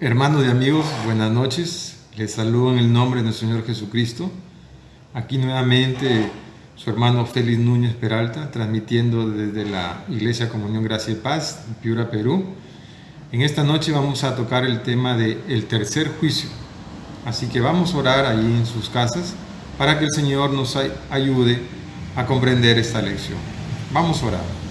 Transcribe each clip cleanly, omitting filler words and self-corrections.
Hermanos y amigos, buenas noches. Les saludo en el nombre de nuestro Señor Jesucristo. Aquí nuevamente su hermano Félix Núñez Peralta, transmitiendo desde la Iglesia Comunión Gracia y Paz, en Piura, Perú. En esta noche vamos a tocar el tema del tercer juicio. Así que vamos a orar allí en sus casas para que el Señor nos ayude a comprender esta lección. Vamos a orar.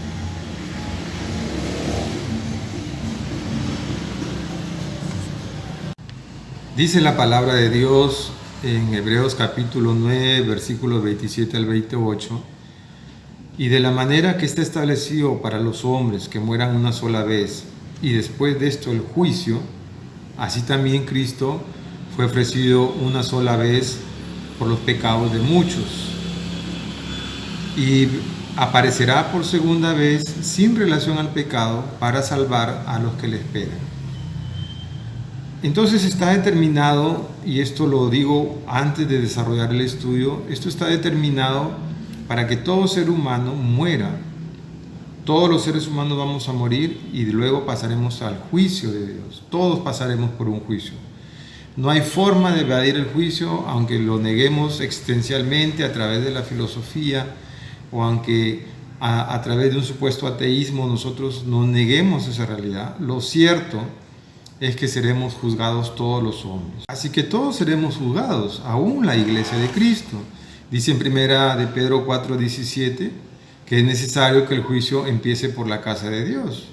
Dice la palabra de Dios en Hebreos capítulo 9, versículos 27 al 28, y de la manera que está establecido para los hombres que mueran una sola vez, y después de esto el juicio, así también Cristo fue ofrecido una sola vez por los pecados de muchos, y aparecerá por segunda vez sin relación al pecado para salvar a los que le esperan. Entonces está determinado, y esto lo digo antes de desarrollar el estudio, esto está determinado para que todo ser humano muera. Todos los seres humanos vamos a morir y luego pasaremos al juicio de Dios. Todos pasaremos por un juicio. No hay forma de evadir el juicio, aunque lo neguemos existencialmente a través de la filosofía o aunque a través de un supuesto ateísmo nosotros no neguemos esa realidad. Lo cierto es que seremos juzgados todos los hombres. Así que todos seremos juzgados, aún la iglesia de Cristo. Dice en primera de Pedro 4:17 que es necesario que el juicio empiece por la casa de Dios.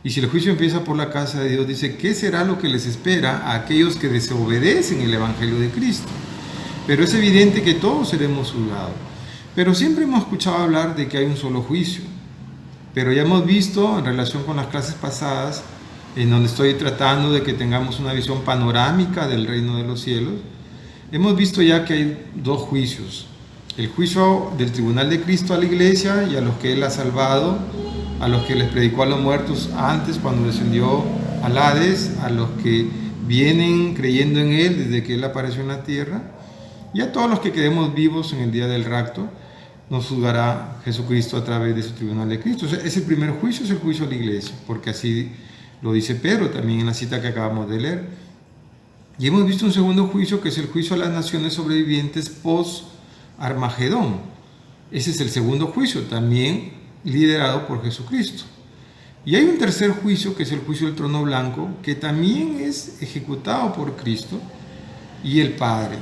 Y si el juicio empieza por la casa de Dios, dice, ¿qué será lo que les espera a aquellos que desobedecen el Evangelio de Cristo? Pero es evidente que todos seremos juzgados. Pero siempre hemos escuchado hablar de que hay un solo juicio. Pero ya hemos visto en relación con las clases pasadas, en donde estoy tratando de que tengamos una visión panorámica del reino de los cielos, hemos visto ya que hay dos juicios. El juicio del tribunal de Cristo a la iglesia y a los que Él ha salvado, a los que les predicó a los muertos antes cuando descendió al Hades, a los que vienen creyendo en Él desde que Él apareció en la tierra, y a todos los que quedemos vivos en el día del rapto, nos juzgará Jesucristo a través de su tribunal de Cristo. O sea, ese primer juicio es el juicio a la iglesia, porque así lo dice Pedro también en la cita que acabamos de leer. Y hemos visto un segundo juicio, que es el juicio a las naciones sobrevivientes post-Armagedón. Ese es el segundo juicio, también liderado por Jesucristo. Y hay un tercer juicio, que es el juicio del trono blanco, que también es ejecutado por Cristo y el Padre.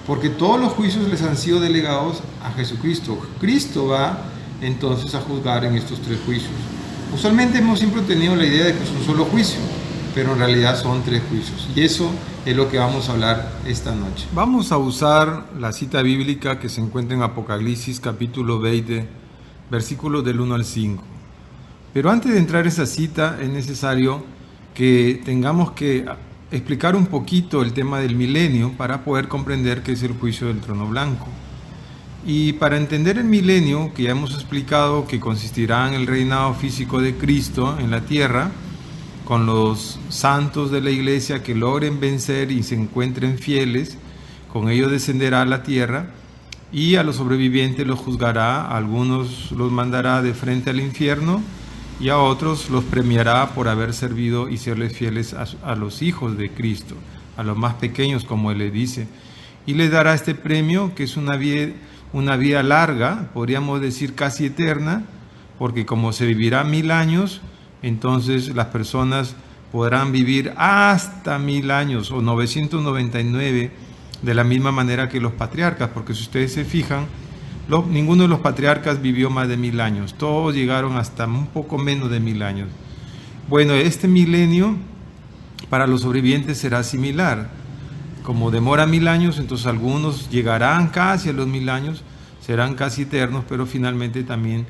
Porque todos los juicios les han sido delegados a Jesucristo. Cristo va entonces a juzgar en estos tres juicios. Usualmente hemos siempre tenido la idea de que es un solo juicio, pero en realidad son tres juicios. Y eso es lo que vamos a hablar esta noche. Vamos a usar la cita bíblica que se encuentra en Apocalipsis capítulo 20, versículos del 1 al 5. Pero antes de entrar a esa cita es necesario que tengamos que explicar un poquito el tema del milenio para poder comprender qué es el juicio del trono blanco. Y para entender el milenio, que ya hemos explicado que consistirá en el reinado físico de Cristo en la tierra, con los santos de la iglesia que logren vencer y se encuentren fieles, con ellos descenderá a la tierra, y a los sobrevivientes los juzgará, a algunos los mandará de frente al infierno, y a otros los premiará por haber servido y serles fieles a los hijos de Cristo, a los más pequeños, como Él le dice, y les dará este premio, que es una vida larga, podríamos decir casi eterna, porque como se vivirá 1000 años, entonces las personas podrán vivir hasta 1000 años o 999, de la misma manera que los patriarcas, porque si ustedes se fijan, ninguno de los patriarcas vivió más de 1000 años, todos llegaron hasta un poco menos de 1000 años. Bueno, este milenio para los sobrevivientes será similar. Como demora 1000 años, entonces algunos llegarán casi a los 1000 años, serán casi eternos, pero finalmente también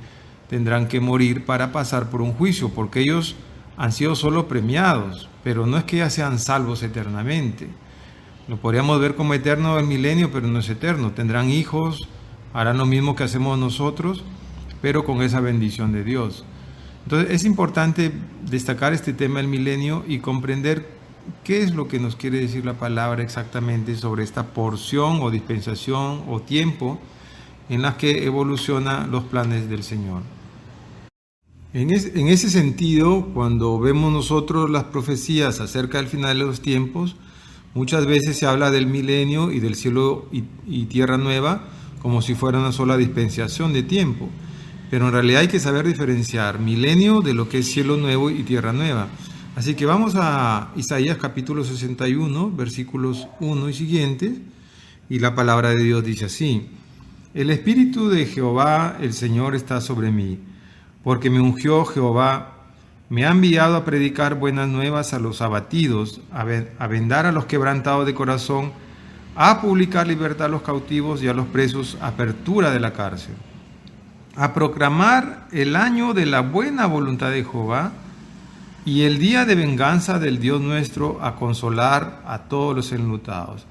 tendrán que morir para pasar por un juicio, porque ellos han sido solo premiados, pero no es que ya sean salvos eternamente. Lo podríamos ver como eterno el milenio, pero no es eterno. Tendrán hijos, harán lo mismo que hacemos nosotros, pero con esa bendición de Dios. Entonces es importante destacar este tema del milenio y comprender ¿qué es lo que nos quiere decir la palabra exactamente sobre esta porción o dispensación o tiempo en la que evolucionan los planes del Señor? En ese sentido, cuando vemos nosotros las profecías acerca del final de los tiempos, muchas veces se habla del milenio y del cielo y tierra nueva como si fuera una sola dispensación de tiempo. Pero en realidad hay que saber diferenciar milenio de lo que es cielo nuevo y tierra nueva. Así que vamos a Isaías capítulo 61, versículos 1 y siguientes, y la palabra de Dios dice así: El Espíritu de Jehová, el Señor, está sobre mí, porque me ungió Jehová, me ha enviado a predicar buenas nuevas a los abatidos, a vendar a los quebrantados de corazón, a publicar libertad a los cautivos y a los presos, apertura de la cárcel, a proclamar el año de la buena voluntad de Jehová y el día de venganza del Dios nuestro, a consolar a todos los enlutados.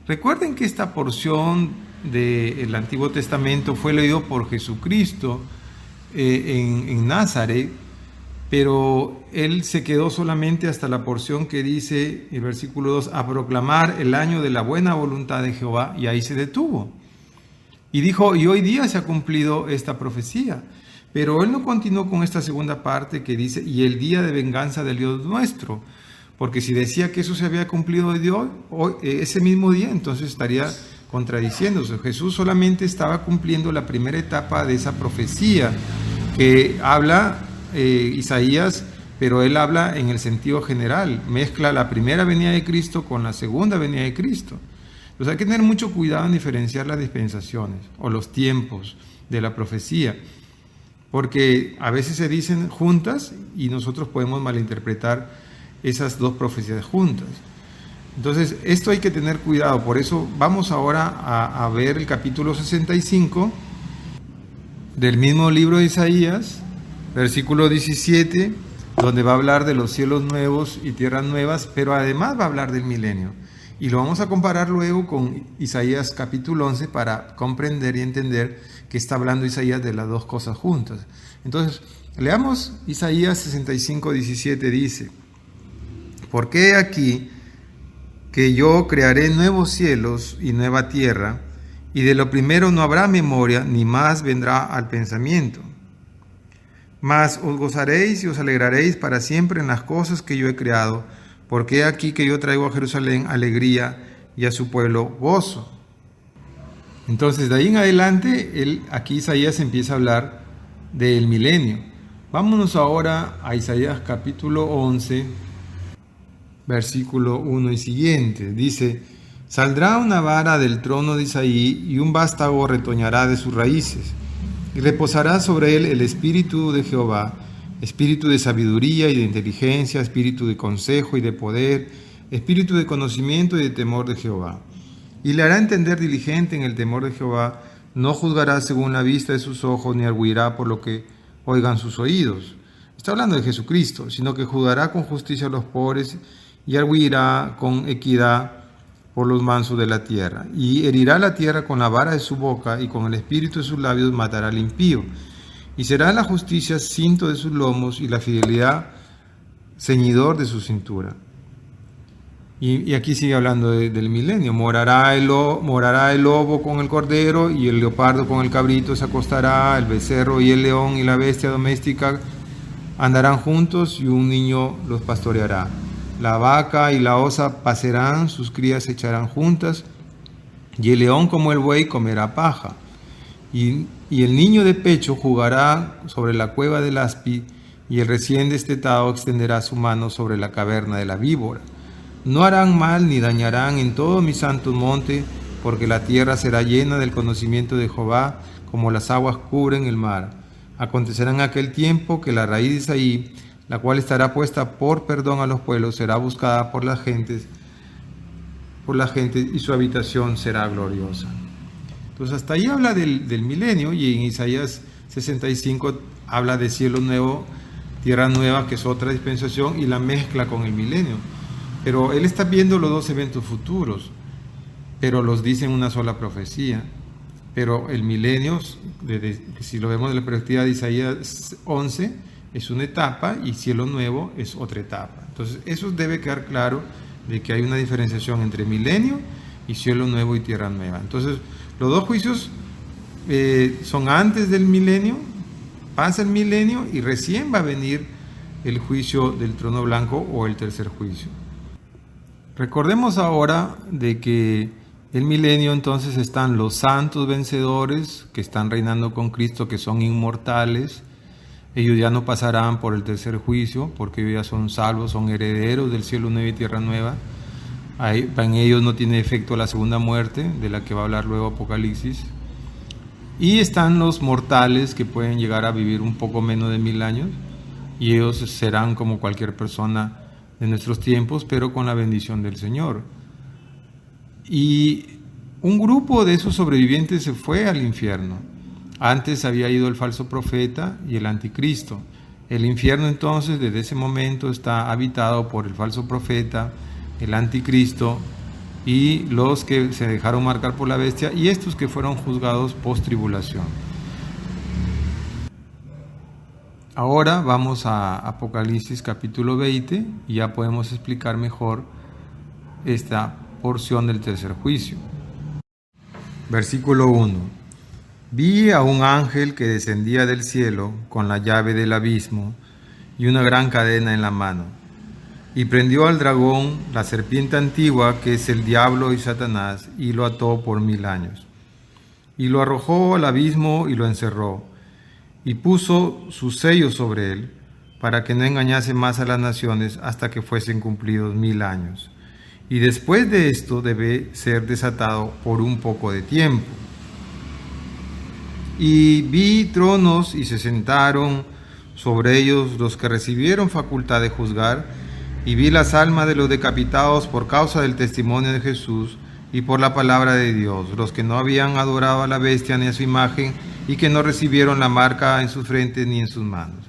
Recuerden que esta porción del Antiguo Testamento fue leído por Jesucristo en Nazaret, pero él se quedó solamente hasta la porción que dice el versículo 2, a proclamar el año de la buena voluntad de Jehová, y ahí se detuvo. Y dijo, y hoy día se ha cumplido esta profecía. Pero él no continuó con esta segunda parte que dice, y el día de venganza del Dios nuestro, porque si decía que eso se había cumplido hoy, ese mismo día, entonces estaría contradiciéndose. Jesús solamente estaba cumpliendo la primera etapa de esa profecía que habla Isaías, pero él habla en el sentido general, mezcla la primera venida de Cristo con la segunda venida de Cristo. Entonces hay que tener mucho cuidado en diferenciar las dispensaciones o los tiempos de la profecía, porque a veces se dicen juntas y nosotros podemos malinterpretar esas dos profecías juntas. Entonces esto hay que tener cuidado. Por eso vamos ahora a ver el capítulo 65 del mismo libro de Isaías, versículo 17, donde va a hablar de los cielos nuevos y tierras nuevas, pero además va a hablar del milenio. Y lo vamos a comparar luego con Isaías capítulo 11 para comprender y entender que está hablando Isaías de las dos cosas juntas. Entonces, leamos Isaías 65, 17, dice: Porque he aquí que yo crearé nuevos cielos y nueva tierra, y de lo primero no habrá memoria, ni más vendrá al pensamiento. Mas os gozaréis y os alegraréis para siempre en las cosas que yo he creado, porque he aquí que yo traigo a Jerusalén alegría y a su pueblo gozo. Entonces, de ahí en adelante, aquí Isaías empieza a hablar del milenio. Vámonos ahora a Isaías capítulo 11, versículo 1 y siguiente. Dice: Saldrá una vara del trono de Isaí, y un vástago retoñará de sus raíces, y reposará sobre él el espíritu de Jehová, espíritu de sabiduría y de inteligencia, espíritu de consejo y de poder, espíritu de conocimiento y de temor de Jehová. Y le hará entender diligente en el temor de Jehová, no juzgará según la vista de sus ojos, ni arguirá por lo que oigan sus oídos. Está hablando de Jesucristo, sino que juzgará con justicia a los pobres y arguirá con equidad por los mansos de la tierra. Y herirá la tierra con la vara de su boca, y con el espíritu de sus labios matará al impío. Y será la justicia cinto de sus lomos, y la fidelidad ceñidor de su cintura. Y aquí sigue hablando del milenio. Morará el lobo con el cordero, y el leopardo con el cabrito se acostará, el becerro y el león y la bestia doméstica andarán juntos, y un niño los pastoreará. La vaca y la osa pacerán, sus crías se echarán juntas, y el león como el buey comerá paja. Y el niño de pecho jugará sobre la cueva del aspi, y el recién destetado extenderá su mano sobre la caverna de la víbora. No harán mal ni dañarán en todo mi santo monte, porque la tierra será llena del conocimiento de Jehová, como las aguas cubren el mar. Acontecerá en aquel tiempo que la raíz de Isaí, la cual estará puesta por perdón a los pueblos, será buscada por las gentes, y su habitación será gloriosa. Entonces hasta ahí habla del milenio, y en Isaías 65 habla de cielo nuevo, tierra nueva, que es otra dispensación, y la mezcla con el milenio. Pero él está viendo los dos eventos futuros, pero los dice en una sola profecía. Pero el milenio, si lo vemos desde la perspectiva de Isaías 11, es una etapa, y cielo nuevo es otra etapa. Entonces eso debe quedar claro, de que hay una diferenciación entre milenio y cielo nuevo y tierra nueva. Entonces los dos juicios son antes del milenio, Pasa el milenio y recién va a venir el juicio del trono blanco o el tercer juicio. Recordemos ahora de que el milenio entonces están los santos vencedores que están reinando con Cristo, que son inmortales. Ellos ya no pasarán por el tercer juicio porque ellos ya son salvos, son herederos del cielo nuevo y tierra nueva. En ellos no tiene efecto la segunda muerte, de la que va a hablar luego Apocalipsis. Y están los mortales que pueden llegar a vivir un poco menos de 1000 años, y ellos serán como cualquier persona de nuestros tiempos, pero con la bendición del Señor. Y un grupo de esos sobrevivientes se fue al infierno. Antes había ido el falso profeta y el anticristo. El infierno entonces desde ese momento está habitado por el falso profeta, el anticristo y los que se dejaron marcar por la bestia, y estos que fueron juzgados post tribulación. Ahora vamos a Apocalipsis capítulo 20 y ya podemos explicar mejor esta porción del tercer juicio. Versículo 1. Vi a un ángel que descendía del cielo con la llave del abismo y una gran cadena en la mano, y prendió al dragón, la serpiente antigua, que es el diablo y Satanás, y lo ató por 1000 años. Y lo arrojó al abismo y lo encerró, y puso sus sellos sobre él, para que no engañase más a las naciones hasta que fuesen cumplidos 1000 años. Y después de esto debe ser desatado por un poco de tiempo. Y vi tronos y se sentaron sobre ellos los que recibieron facultad de juzgar, y vi las almas de los decapitados por causa del testimonio de Jesús y por la palabra de Dios, los que no habían adorado a la bestia ni a su imagen, y que no recibieron la marca en sus frentes ni en sus manos,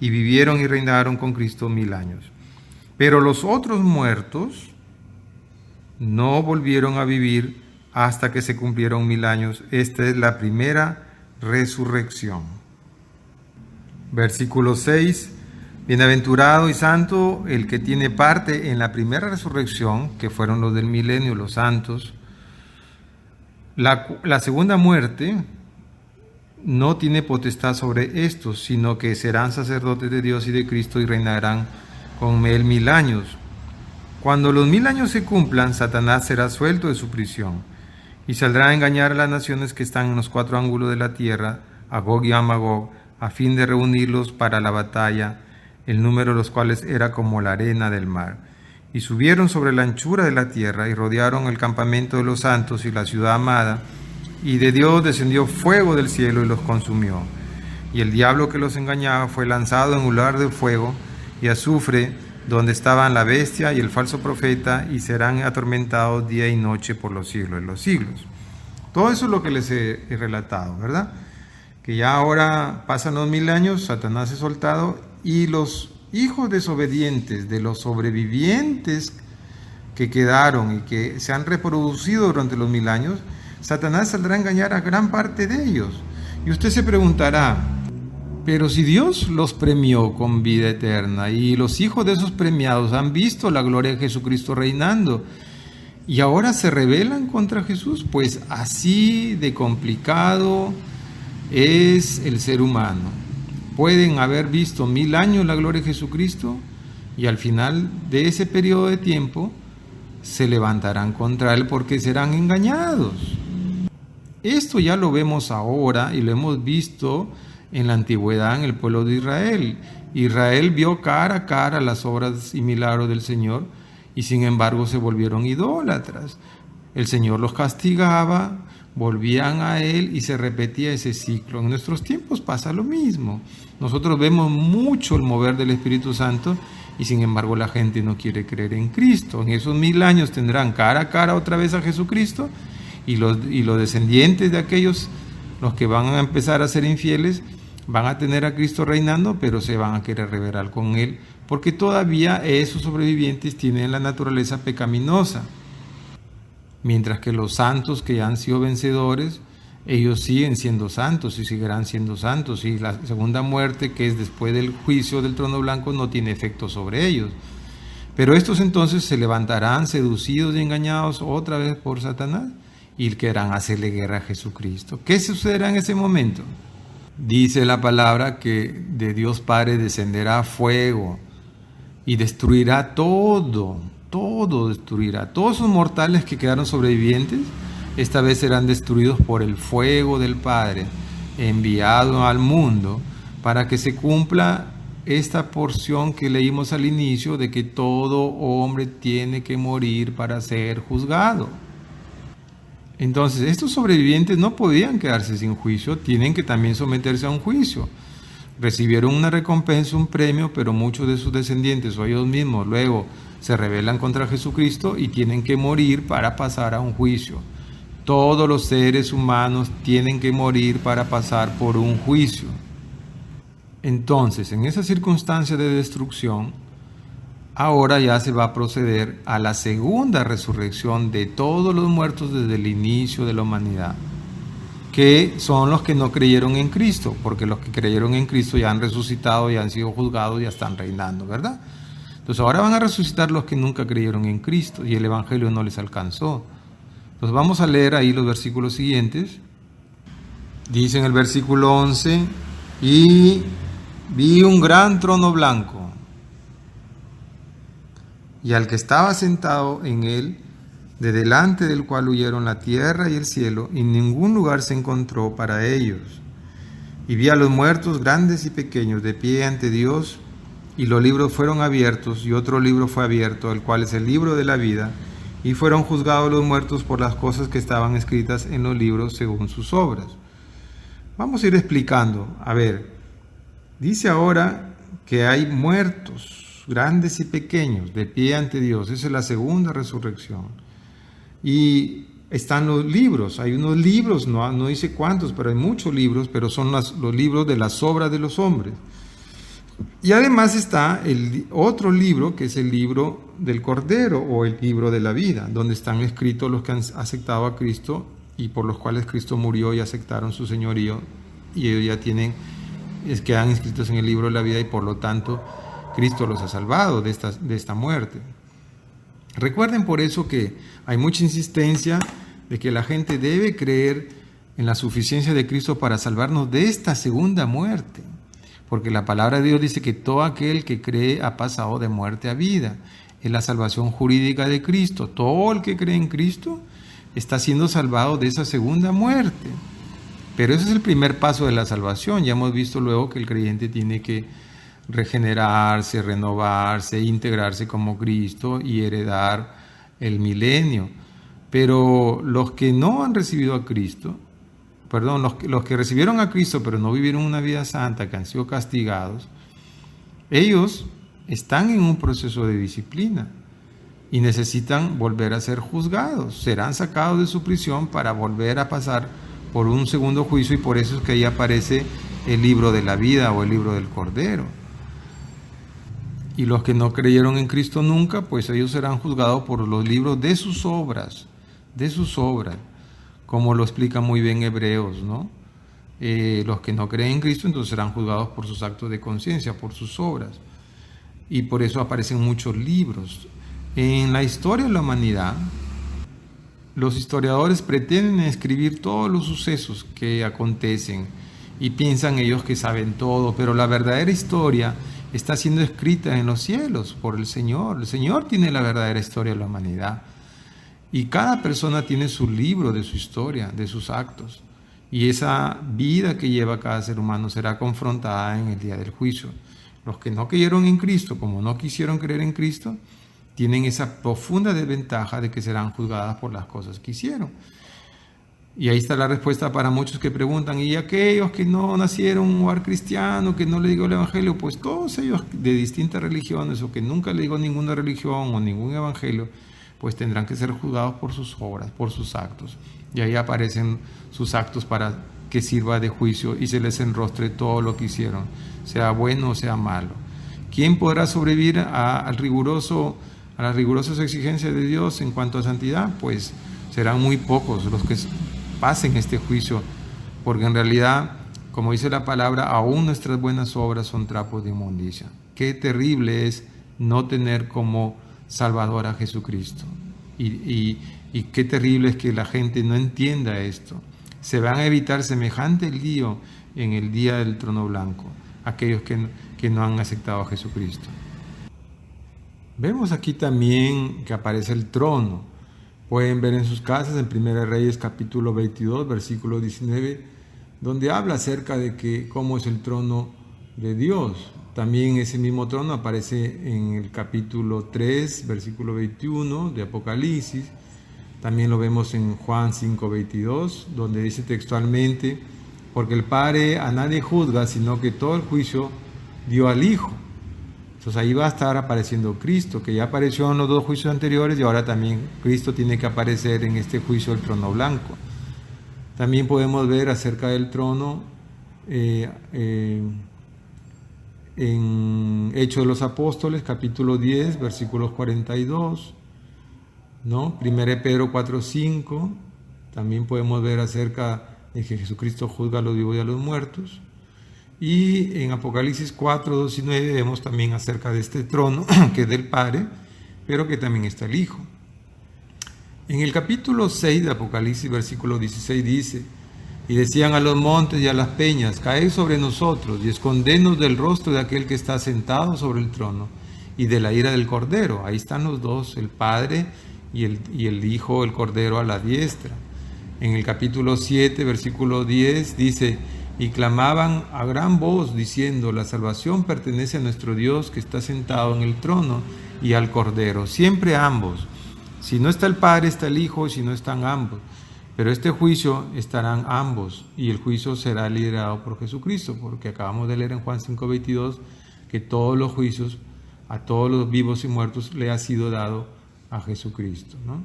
y vivieron y reinaron con Cristo 1000 años. Pero los otros muertos no volvieron a vivir hasta que se cumplieron 1000 años. Esta es la primera resurrección. Versículo 6. Bienaventurado y santo el que tiene parte en la primera resurrección, que fueron los del milenio, los santos. La segunda muerte no tiene potestad sobre estos, sino que serán sacerdotes de Dios y de Cristo y reinarán con él 1000 años. Cuando los 1000 años se cumplan, Satanás será suelto de su prisión y saldrá a engañar a las naciones que están en los 4 ángulos de la tierra, a Gog y a Magog, a fin de reunirlos para la batalla, el número de los cuales era como la arena del mar. Y subieron sobre la anchura de la tierra y rodearon el campamento de los santos y la ciudad amada, y de Dios descendió fuego del cielo y los consumió. Y el diablo que los engañaba fue lanzado en un lugar de fuego y azufre, donde estaban la bestia y el falso profeta, y serán atormentados día y noche por los siglos de los siglos. Todo eso es lo que les he relatado, ¿verdad? Que ya ahora pasan los 1000 años, Satanás es soltado, y los hijos desobedientes de los sobrevivientes que quedaron y que se han reproducido durante los 1000 años, Satanás saldrá a engañar a gran parte de ellos. Y usted se preguntará, pero si Dios los premió con vida eterna y los hijos de esos premiados han visto la gloria de Jesucristo reinando y ahora se rebelan contra Jesús, pues así de complicado es el ser humano. Pueden haber visto 1000 años la gloria de Jesucristo y al final de ese periodo de tiempo se levantarán contra él porque serán engañados. Esto ya lo vemos ahora y lo hemos visto en la antigüedad en el pueblo de Israel. Israel vio cara a cara las obras y milagros del Señor y sin embargo se volvieron idólatras. El Señor los castigaba, volvían a Él y se repetía ese ciclo. En nuestros tiempos pasa lo mismo. Nosotros vemos mucho el mover del Espíritu Santo y sin embargo la gente no quiere creer en Cristo. En esos 1000 años tendrán cara a cara otra vez a Jesucristo y los descendientes de aquellos, los que van a empezar a ser infieles, van a tener a Cristo reinando, pero se van a querer rebelar con Él, porque todavía esos sobrevivientes tienen la naturaleza pecaminosa. Mientras que los santos que ya han sido vencedores, ellos siguen siendo santos y seguirán siendo santos, y la segunda muerte, que es después del juicio del trono blanco, no tiene efecto sobre ellos. Pero estos entonces se levantarán seducidos y engañados otra vez por Satanás y querrán hacerle guerra a Jesucristo. ¿Qué sucederá en ese momento? Dice la palabra que de Dios Padre descenderá fuego y destruirá todo, todo destruirá. Todos esos mortales que quedaron sobrevivientes, esta vez serán destruidos por el fuego del Padre, enviado al mundo, para que se cumpla esta porción que leímos al inicio de que todo hombre tiene que morir para ser juzgado. Entonces, estos sobrevivientes no podían quedarse sin juicio, tienen que también someterse a un juicio. Recibieron una recompensa, un premio, pero muchos de sus descendientes o ellos mismos luego se rebelan contra Jesucristo y tienen que morir para pasar a un juicio. Todos los seres humanos tienen que morir para pasar por un juicio. Entonces, en esa circunstancia de destrucción, ahora ya se va a proceder a la segunda resurrección de todos los muertos desde el inicio de la humanidad, que son los que no creyeron en Cristo, porque los que creyeron en Cristo ya han resucitado, ya han sido juzgados, ya están reinando, ¿verdad? Entonces ahora van a resucitar los que nunca creyeron en Cristo y el Evangelio no les alcanzó. Entonces vamos a leer ahí los versículos siguientes. Dice en el versículo 11, y vi un gran trono blanco, y al que estaba sentado en él, de delante del cual huyeron la tierra y el cielo, y ningún lugar se encontró para ellos. Y vi a los muertos grandes y pequeños de pie ante Dios, y los libros fueron abiertos, y otro libro fue abierto, el cual es el libro de la vida, y fueron juzgados los muertos por las cosas que estaban escritas en los libros según sus obras. Vamos a ir explicando. A ver, dice ahora que hay muertos grandes y pequeños, de pie ante Dios. Esa es la segunda resurrección. Y están los libros, hay unos libros, no dice cuántos, pero hay muchos libros, pero son los libros de las obras de los hombres. Y además está el otro libro, que es el libro del Cordero, o el libro de la vida, donde están escritos los que han aceptado a Cristo y por los cuales Cristo murió y aceptaron su señorío, y ellos ya quedan inscritos en el libro de la vida, y por lo tanto Cristo los ha salvado de esta muerte. Recuerden por eso que hay mucha insistencia de que la gente debe creer en la suficiencia de Cristo para salvarnos de esta segunda muerte. Porque la palabra de Dios dice que todo aquel que cree ha pasado de muerte a vida. Es la salvación jurídica de Cristo. Todo el que cree en Cristo está siendo salvado de esa segunda muerte. Pero ese es el primer paso de la salvación. Ya hemos visto luego que el creyente tiene que regenerarse, renovarse, integrarse como Cristo y heredar el milenio. Pero los que no han recibido a Cristo, los que recibieron a Cristo pero no vivieron una vida santa, que han sido castigados, ellos están en un proceso de disciplina y necesitan volver a ser juzgados. Serán sacados de su prisión para volver a pasar por un segundo juicio, y por eso es que ahí aparece el libro de la vida o el libro del Cordero. Y los que no creyeron en Cristo nunca, pues ellos serán juzgados por los libros de sus obras, como lo explica muy bien Hebreos, ¿no? Los que no creen en Cristo entonces serán juzgados por sus actos de conciencia, por sus obras. Y por eso aparecen muchos libros. En la historia de la humanidad, los historiadores pretenden escribir todos los sucesos que acontecen y piensan ellos que saben todo, pero la verdadera historia está siendo escrita en los cielos por el Señor. El Señor tiene la verdadera historia de la humanidad. Y cada persona tiene su libro de su historia, de sus actos. Y esa vida que lleva cada ser humano será confrontada en el día del juicio. Los que no creyeron en Cristo, como no quisieron creer en Cristo, tienen esa profunda desventaja de que serán juzgadas por las cosas que hicieron. Y ahí está la respuesta para muchos que preguntan, ¿y aquellos que no nacieron en un hogar cristiano, que no le digo el evangelio? Pues todos ellos de distintas religiones, o que nunca le digo ninguna religión o ningún evangelio, pues tendrán que ser juzgados por sus obras, por sus actos. Y ahí aparecen sus actos para que sirva de juicio y se les enrostre todo lo que hicieron, sea bueno o sea malo. ¿Quién podrá sobrevivir a las rigurosas exigencias de Dios en cuanto a santidad? Pues serán muy pocos los que pasen este juicio, porque en realidad, como dice la palabra, aún nuestras buenas obras son trapos de inmundicia. Qué terrible es no tener como Salvador a Jesucristo. Y qué terrible es que la gente no entienda esto. Se van a evitar semejante lío en el día del trono blanco, aquellos que no han aceptado a Jesucristo. Vemos aquí también que aparece el trono. Pueden ver en sus casas en 1 Reyes capítulo 22, versículo 19, donde habla acerca de cómo es el trono de Dios. También ese mismo trono aparece en el capítulo 3, versículo 21 de Apocalipsis. También lo vemos en Juan 5, 22, donde dice textualmente: porque el Padre a nadie juzga, sino que todo el juicio dio al Hijo. Entonces ahí va a estar apareciendo Cristo, que ya apareció en los dos juicios anteriores, y ahora también Cristo tiene que aparecer en este juicio del trono blanco. También podemos ver acerca del trono en Hechos de los Apóstoles, capítulo 10, versículos 42, ¿no? 1 Pedro 4, 5, también podemos ver acerca de que Jesucristo juzga a los vivos y a los muertos. Y en Apocalipsis 4, 2 y 9 vemos también acerca de este trono, que es del Padre, pero que también está el Hijo. En el capítulo 6 de Apocalipsis, versículo 16 dice: y decían a los montes y a las peñas: caed sobre nosotros y escondenos del rostro de aquel que está sentado sobre el trono y de la ira del Cordero. Ahí están los dos, el Padre y el Hijo, el Cordero a la diestra. En el capítulo 7, versículo 10 dice: y clamaban a gran voz diciendo: la salvación pertenece a nuestro Dios que está sentado en el trono y al Cordero. Siempre ambos. Si no está el Padre, está el Hijo, y si no están ambos. Pero este juicio estarán ambos, y el juicio será liderado por Jesucristo, porque acabamos de leer en Juan 5:22 que todos los juicios a todos los vivos y muertos le ha sido dado a Jesucristo, ¿no?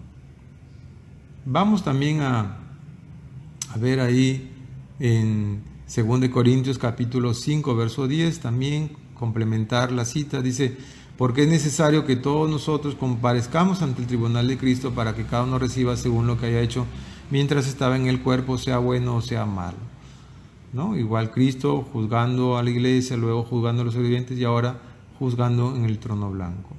Vamos también a ver ahí en 2 Corintios capítulo 5, verso 10, también complementar la cita. Dice: porque es necesario que todos nosotros comparezcamos ante el tribunal de Cristo para que cada uno reciba según lo que haya hecho mientras estaba en el cuerpo, sea bueno o sea malo, ¿no? Igual Cristo juzgando a la iglesia, luego juzgando a los sobrevivientes y ahora juzgando en el trono blanco.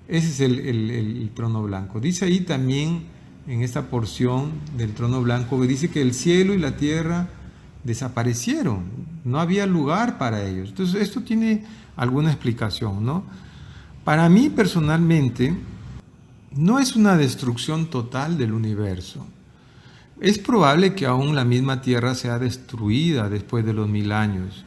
Ese es el trono blanco. Dice ahí también en esta porción del trono blanco, que dice que el cielo y la tierra desaparecieron, no había lugar para ellos. Entonces esto tiene alguna explicación, ¿no? Para mí personalmente no es una destrucción total del universo. Es probable que aún la misma tierra sea destruida después de los 1000 años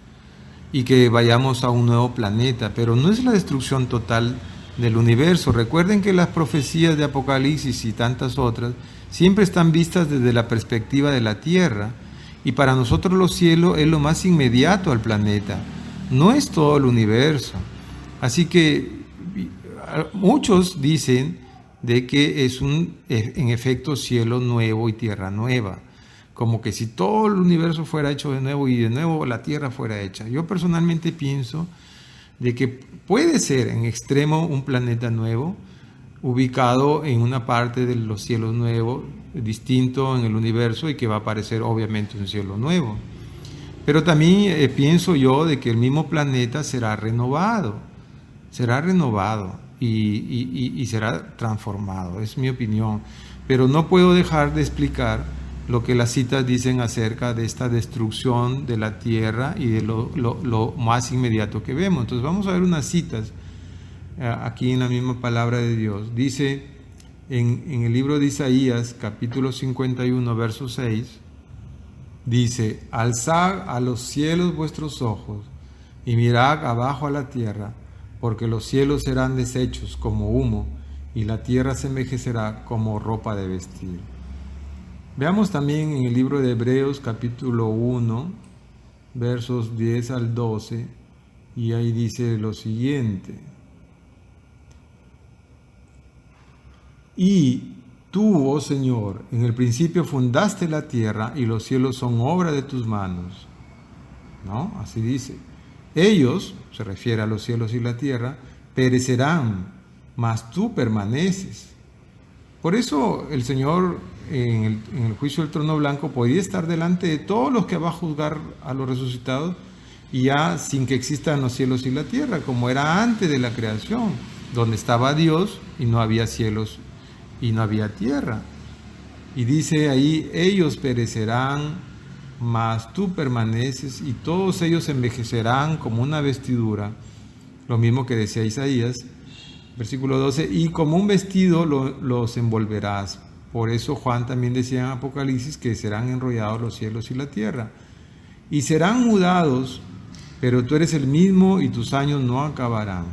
y que vayamos a un nuevo planeta, pero no es la destrucción total del universo. Recuerden que las profecías de Apocalipsis y tantas otras siempre están vistas desde la perspectiva de la tierra, y para nosotros los cielos es lo más inmediato al planeta, no es todo el universo. Así que muchos dicen de que es en efecto cielo nuevo y tierra nueva, como que si todo el universo fuera hecho de nuevo y de nuevo la tierra fuera hecha. Yo personalmente pienso de que puede ser en extremo un planeta nuevo, ubicado en una parte de los cielos nuevos, distinto en el universo, y que va a aparecer obviamente un cielo nuevo. Pero también pienso yo de que el mismo planeta será renovado y será transformado, es mi opinión. Pero no puedo dejar de explicar lo que las citas dicen acerca de esta destrucción de la tierra y de lo más inmediato que vemos. Entonces vamos a ver unas citas aquí en la misma palabra de Dios. Dice en el libro de Isaías, capítulo 51, verso 6, dice: alzad a los cielos vuestros ojos y mirad abajo a la tierra, porque los cielos serán deshechos como humo y la tierra se envejecerá como ropa de vestir. Veamos también en el libro de Hebreos capítulo 1, versos 10 al 12, y ahí dice lo siguiente: y tú, oh Señor, en el principio fundaste la tierra y los cielos son obra de tus manos, ¿no? Así dice. Ellos, se refiere a los cielos y la tierra, perecerán, mas tú permaneces. Por eso el Señor en el juicio del trono blanco podía estar delante de todos los que va a juzgar a los resucitados, y ya sin que existan los cielos y la tierra, como era antes de la creación, donde estaba Dios y no había cielos y no había tierra. Y dice ahí: ellos perecerán, mas tú permaneces y todos ellos envejecerán como una vestidura, lo mismo que decía Isaías, versículo 12, y como un vestido los envolverás. Por eso Juan también decía en Apocalipsis que serán enrollados los cielos y la tierra, y serán mudados, pero tú eres el mismo y tus años no acabarán.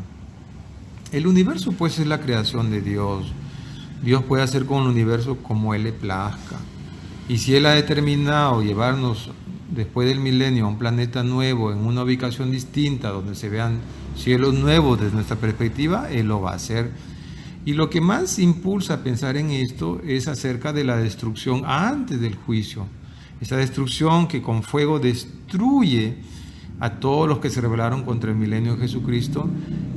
El universo pues es la creación de Dios. Dios puede hacer con el universo como Él le plazca. Y si Él ha determinado llevarnos después del milenio a un planeta nuevo, en una ubicación distinta, donde se vean cielos nuevos desde nuestra perspectiva, Él lo va a hacer. Y lo que más impulsa a pensar en esto es acerca de la destrucción antes del juicio. Esa destrucción que con fuego destruye a todos los que se rebelaron contra el milenio de Jesucristo,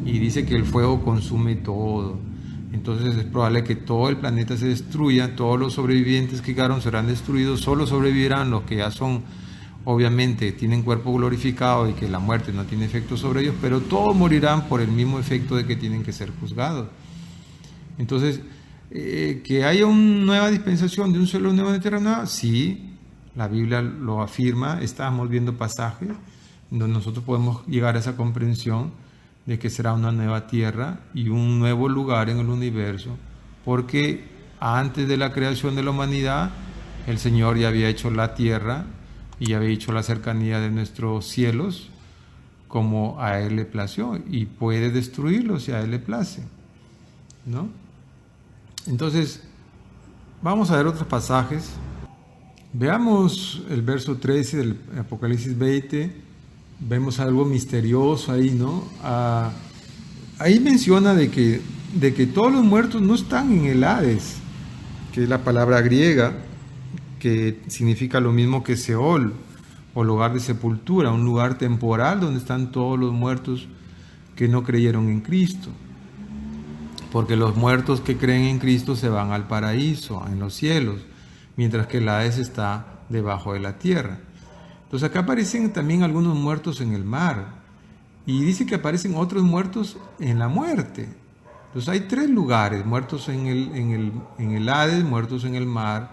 y dice que el fuego consume todo. Entonces es probable que todo el planeta se destruya, todos los sobrevivientes que quedaron serán destruidos, solo sobrevivirán los que ya son, obviamente, tienen cuerpo glorificado y que la muerte no tiene efecto sobre ellos, pero todos morirán por el mismo efecto de que tienen que ser juzgados. Entonces, que haya una nueva dispensación de un cielo nuevo y una tierra nueva, sí, la Biblia lo afirma, estamos viendo pasajes donde nosotros podemos llegar a esa comprensión de que será una nueva tierra y un nuevo lugar en el universo, porque antes de la creación de la humanidad, el Señor ya había hecho la tierra y ya había hecho la cercanía de nuestros cielos como a Él le plació, y puede destruirlos si a Él le place, ¿no? Entonces, vamos a ver otros pasajes. Veamos el verso 13 del Apocalipsis 20. Vemos algo misterioso ahí, ¿no? Ahí menciona de que todos los muertos no están en el Hades, que es la palabra griega, que significa lo mismo que Seol, o lugar de sepultura, un lugar temporal donde están todos los muertos que no creyeron en Cristo. Porque los muertos que creen en Cristo se van al paraíso, en los cielos, mientras que el Hades está debajo de la tierra. Entonces acá aparecen también algunos muertos en el mar, y dice que aparecen otros muertos en la muerte. Entonces hay tres lugares: muertos en el Hades, muertos en el mar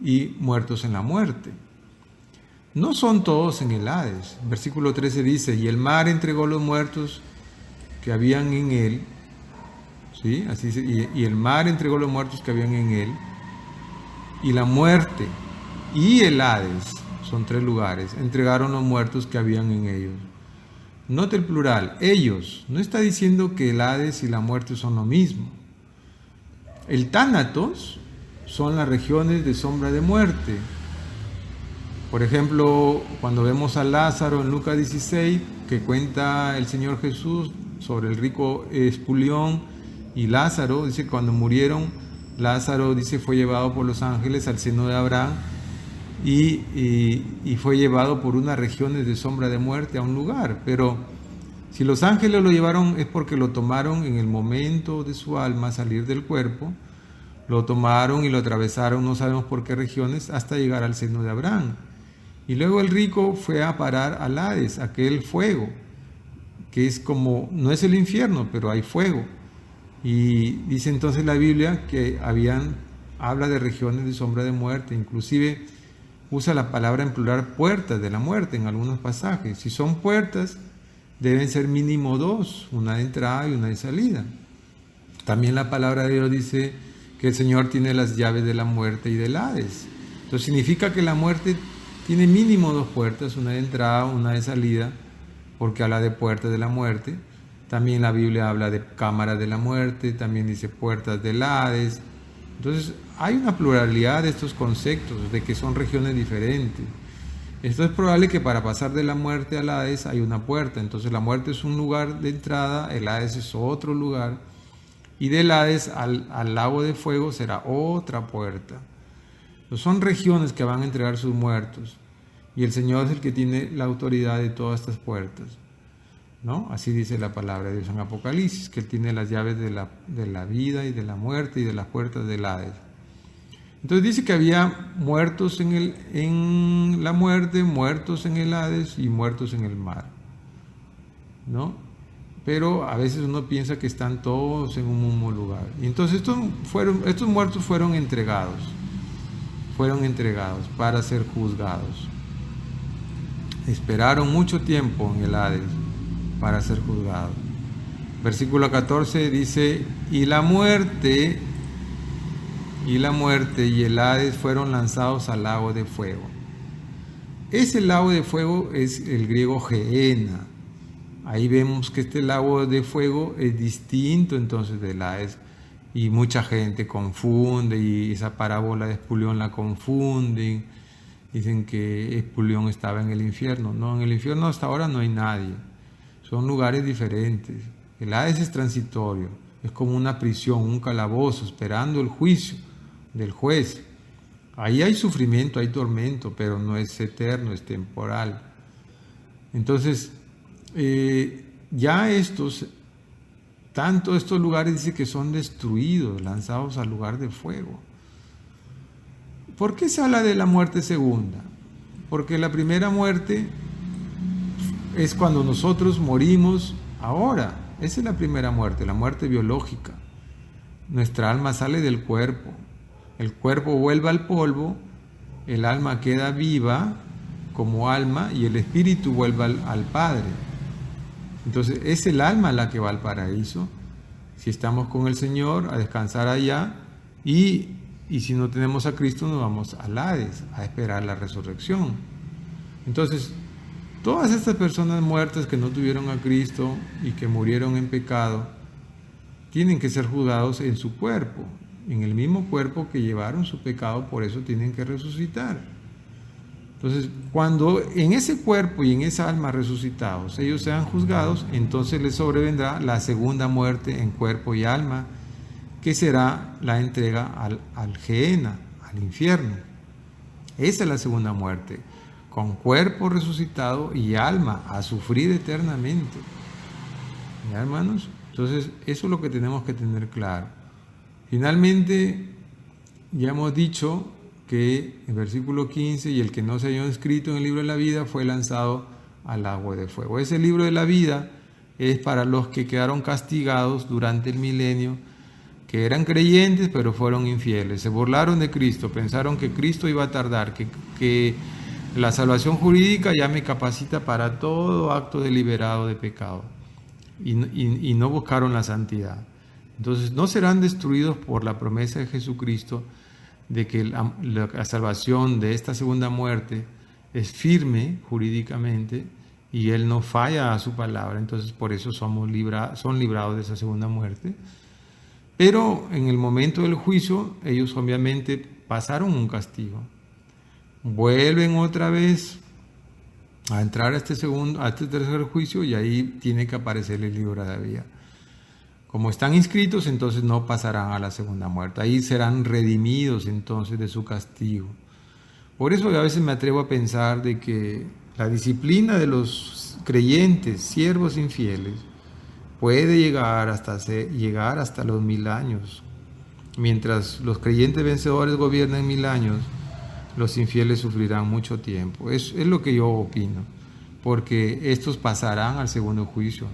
y muertos en la muerte. No son todos en el Hades. Versículo 13 dice: y el mar entregó los muertos que habían en él, ¿sí? Así dice, y el mar entregó los muertos que habían en él, y la muerte y el Hades, son tres lugares, entregaron los muertos que habían en ellos. Note el plural, ellos. No está diciendo que el Hades y la muerte son lo mismo. El Tánatos son las regiones de sombra de muerte. Por ejemplo, cuando vemos a Lázaro en Lucas 16, que cuenta el Señor Jesús sobre el rico Espulión y Lázaro, dice que cuando murieron, Lázaro, dice, fue llevado por los ángeles al seno de Abraham, y fue llevado por unas regiones de sombra de muerte a un lugar. Pero si los ángeles lo llevaron es porque lo tomaron en el momento de su alma salir del cuerpo, lo tomaron y lo atravesaron, no sabemos por qué regiones, hasta llegar al seno de Abraham. Y luego el rico fue a parar al Hades, aquel fuego, que es como, no es el infierno, pero hay fuego. Y dice entonces la Biblia que habla de regiones de sombra de muerte, inclusive usa la palabra en plural, puertas de la muerte, en algunos pasajes. Si son puertas, deben ser mínimo dos, una de entrada y una de salida. También la palabra de Dios dice que el Señor tiene las llaves de la muerte y del Hades. Entonces significa que la muerte tiene mínimo dos puertas, una de entrada, una de salida, porque habla de puertas de la muerte. También la Biblia habla de cámaras de la muerte, también dice puertas del Hades. Entonces hay una pluralidad de estos conceptos, de que son regiones diferentes. Esto es probable que para pasar de la muerte al Hades hay una puerta. Entonces la muerte es un lugar de entrada, el Hades es otro lugar, y del Hades al lago de fuego será otra puerta. Entonces son regiones que van a entregar sus muertos, y el Señor es el que tiene la autoridad de todas estas puertas, ¿no? Así dice la palabra de Dios en Apocalipsis, que Él tiene las llaves de la vida y de la muerte y de las puertas del Hades. Entonces dice que había muertos en la muerte, muertos en el Hades y muertos en el mar, ¿no? Pero a veces uno piensa que están todos en un mismo lugar. Y entonces estos muertos fueron entregados para ser juzgados. esperaron mucho tiempo en el Hades para ser juzgados. Versículo 14 dice, y la muerte y el Hades fueron lanzados al lago de fuego. Ese lago de fuego es el griego Gehenna. Ahí vemos que este lago de fuego es distinto entonces del Hades, y mucha gente confunde, y esa parábola de Espulión la confunden, dicen que Espulión estaba en el infierno. No, en el infierno hasta ahora no hay nadie, son lugares diferentes. El Hades es transitorio, es como una prisión, un calabozo, esperando el juicio del juez. Ahí hay sufrimiento, hay tormento, pero no es eterno, es temporal. Entonces, ya tanto estos lugares dice que son destruidos, lanzados al lugar de fuego. ¿Por qué se habla de la muerte segunda? Porque la primera muerte es cuando nosotros morimos ahora. Esa es la primera muerte, la muerte biológica. Nuestra alma sale del cuerpo, el cuerpo vuelve al polvo, el alma queda viva como alma y el espíritu vuelve al Padre. Entonces es el alma la que va al paraíso, si estamos con el Señor, a descansar allá, y si no tenemos a Cristo nos vamos al Hades, a esperar la resurrección. Entonces, todas estas personas muertas que no tuvieron a Cristo y que murieron en pecado, tienen que ser juzgados en su cuerpo, en el mismo cuerpo que llevaron su pecado, por eso tienen que resucitar. Entonces, cuando en ese cuerpo y en esa alma resucitados ellos sean juzgados, entonces les sobrevendrá la segunda muerte en cuerpo y alma, que será la entrega al Gehenna, al infierno. Esa es la segunda muerte, con cuerpo resucitado y alma a sufrir eternamente. ¿Ya, hermanos? Entonces, eso es lo que tenemos que tener claro. Finalmente, ya hemos dicho que en versículo 15, y el que no se halló inscrito en el libro de la vida fue lanzado al agua de fuego. Ese libro de la vida es para los que quedaron castigados durante el milenio, que eran creyentes pero fueron infieles, se burlaron de Cristo, pensaron que Cristo iba a tardar, que la salvación jurídica ya me capacita para todo acto deliberado de pecado, y no buscaron la santidad. Entonces no serán destruidos por la promesa de Jesucristo de que la salvación de esta segunda muerte es firme jurídicamente y Él no falla a su palabra. Entonces por eso son librados de esa segunda muerte. Pero en el momento del juicio ellos obviamente pasaron un castigo, vuelven otra vez a entrar a este tercer juicio, y ahí tiene que aparecer el libro de la vida. Como están inscritos, entonces no pasarán a la segunda muerte. Ahí serán redimidos entonces de su castigo. Por eso a veces me atrevo a pensar de que la disciplina de los creyentes, siervos infieles, puede llegar hasta los 1000 años. Mientras los creyentes vencedores gobiernan 1000 años, los infieles sufrirán mucho tiempo. Es lo que yo opino, porque estos pasarán al segundo juicio.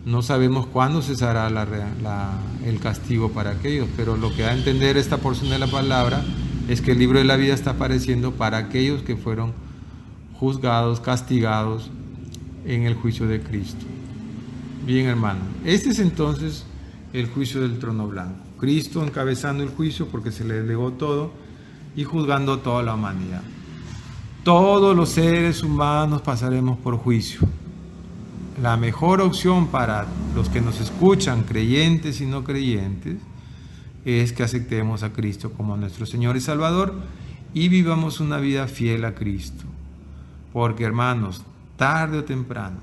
No sabemos cuándo cesará el castigo para aquellos, pero lo que da a entender esta porción de la palabra es que el libro de la vida está apareciendo para aquellos que fueron juzgados, castigados en el juicio de Cristo. Bien, hermano, este es entonces el juicio del trono blanco. Cristo encabezando el juicio porque se le delegó todo y juzgando a toda la humanidad. Todos los seres humanos pasaremos por juicio. La mejor opción para los que nos escuchan, creyentes y no creyentes, es que aceptemos a Cristo como nuestro Señor y Salvador y vivamos una vida fiel a Cristo. Porque, hermanos, tarde o temprano,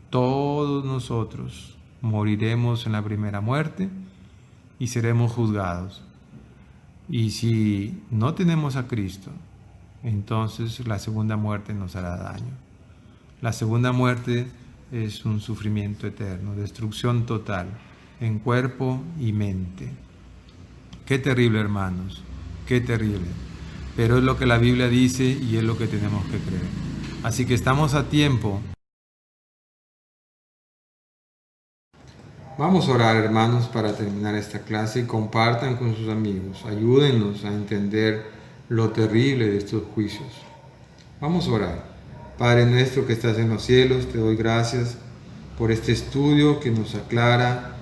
todos nosotros moriremos en la primera muerte y seremos juzgados. Y si no tenemos a Cristo, entonces la segunda muerte nos hará daño. La segunda muerte es un sufrimiento eterno, destrucción total en cuerpo y mente. Qué terrible, hermanos, qué terrible. Pero es lo que la Biblia dice y es lo que tenemos que creer. Así que estamos a tiempo. Vamos a orar, hermanos, para terminar esta clase. Compartan con sus amigos, ayúdennos a entender lo terrible de estos juicios. Vamos a orar. Padre nuestro que estás en los cielos, te doy gracias por este estudio que nos aclara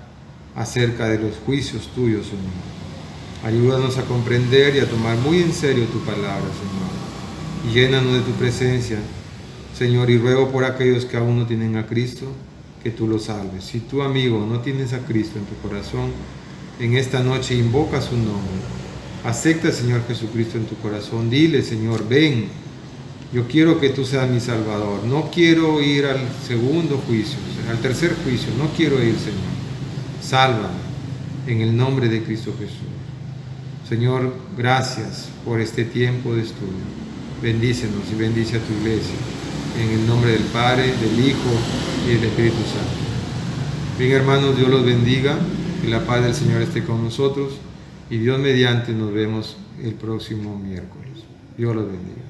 acerca de los juicios tuyos, Señor. Ayúdanos a comprender y a tomar muy en serio tu palabra, Señor. Y llénanos de tu presencia, Señor, y ruego por aquellos que aún no tienen a Cristo, que tú los salves. Si tú, amigo, no tienes a Cristo en tu corazón, en esta noche invoca su nombre. Acepta, Señor Jesucristo, en tu corazón. Dile, Señor, ven, yo quiero que tú seas mi Salvador. No quiero ir al segundo juicio, al tercer juicio. No quiero ir, Señor. Sálvame en el nombre de Cristo Jesús. Señor, gracias por este tiempo de estudio. Bendícenos y bendice a tu iglesia. En el nombre del Padre, del Hijo y del Espíritu Santo. Bien, hermanos, Dios los bendiga. Que la paz del Señor esté con nosotros. Y Dios mediante nos vemos el próximo miércoles. Dios los bendiga.